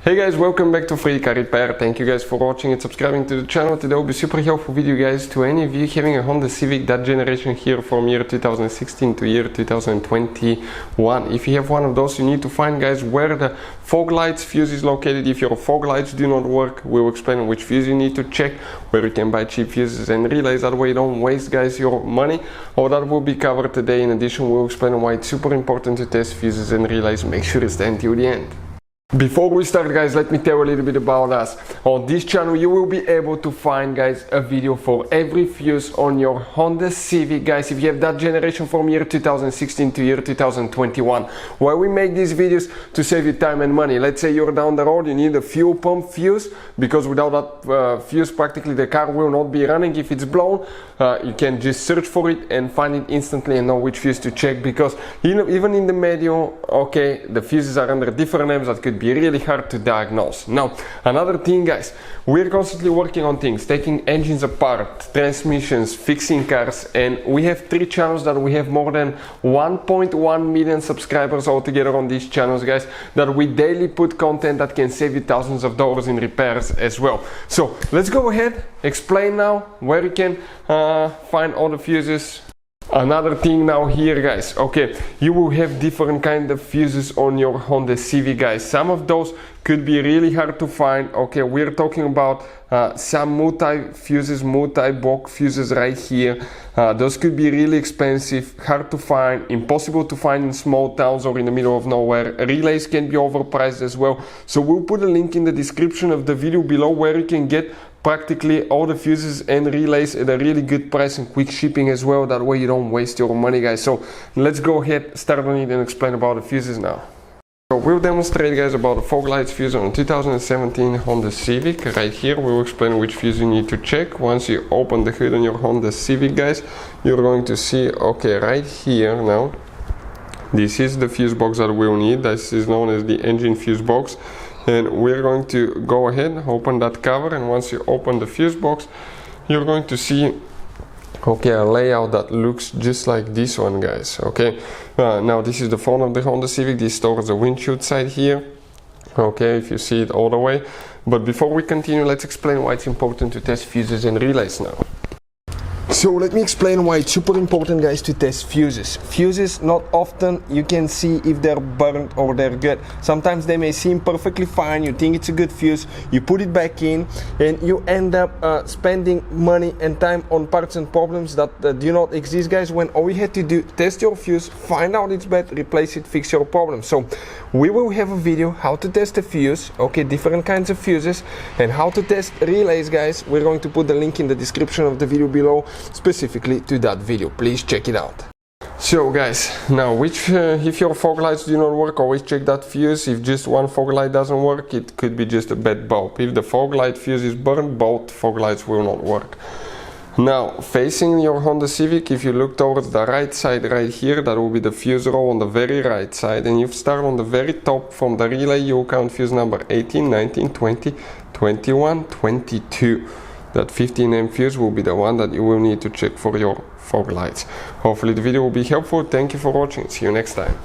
Hey guys, welcome back to Free Car Repair. Thank you guys for watching and subscribing to the channel. Today will be super helpful video guys to any of you having a Honda Civic, that generation here from year 2016 to year 2021. If you have one of those, you need to find guys where the fog lights fuse is located. If your fog lights do not work, we'll explain which fuse you need to check, where you can buy cheap fuses and relays. That way you don't waste guys your money. All that will be covered today. In addition, we'll explain why it's super important to test fuses and relays. Make sure to stay until the end. Before we start guys, let me tell you a little bit about us. On this channel you will be able to find guys a video for every fuse on your Honda Civic guys, if you have that generation from year 2016 to year 2021. Why we make these videos? To save you time and money. Let's say you're down the road, you need a fuel pump fuse, because without that fuse practically the car will not be running. If it's blown, you can just search for it and find it instantly and know which fuse to check, because even in the manual, okay, the fuses are under different names that could be really hard to diagnose. Now, another thing guys, we're constantly working on things, taking engines apart, transmissions, fixing cars, and we have 3 channels that we have more than 1.1 million subscribers altogether on these channels guys, that we daily put content that can save you thousands of dollars in repairs as well. So let's go ahead, explain now where you can find all the fuses. Another thing now here guys, okay, you will have different kind of fuses on your Honda Civic guys. Some of those could be really hard to find. Okay, we're talking about some multi-fuses, multi-block fuses right here. Those could be really expensive, hard to find, impossible to find in small towns or in the middle of nowhere. Relays can be overpriced as well. So we'll put a link in the description of the video below where you can get practically all the fuses and relays at a really good price and quick shipping as well. That way you don't waste your money guys. So let's go ahead, start on it and explain about the fuses now. So we'll demonstrate guys about the fog lights fuse on 2017 Honda Civic. Right here we'll explain which fuse you need to check. Once you open the hood on your Honda Civic guys, you're going to see, okay, right here now, this is the fuse box that we'll need. This is known as the engine fuse box. And we're going to go ahead, open that cover, and once you open the fuse box, you're going to see, okay, a layout that looks just like this one guys. Okay, now this is the front of the Honda Civic. This stores the windshield side here, okay, if you see it all the way. But before we continue, let's explain why it's important to test fuses and relays now. So let me explain why it's super important guys to test fuses. Fuses, not often you can see if they're burnt or they're good. Sometimes they may seem perfectly fine, you think it's a good fuse, you put it back in and you end up spending money and time on parts and problems that do not exist guys, when all you had to do, test your fuse, find out it's bad, replace it, fix your problem. So we will have a video how to test a fuse, okay, different kinds of fuses, and how to test relays guys. We're going to put the link in the description of the video below specifically to that video. Please check it out. So guys, now if your fog lights do not work, always check that fuse. If just one fog light doesn't work, it could be just a bad bulb. If the fog light fuse is burned, both fog lights will not work. Now, facing your Honda Civic, if you look towards the right side right here, that will be the fuse row on the very right side, and you start on the very top from the relay, you will count fuse number 18, 19, 20, 21, 22. That 15M fuse will be the one that you will need to check for your fog lights. Hopefully the video will be helpful. Thank you for watching. See you next time.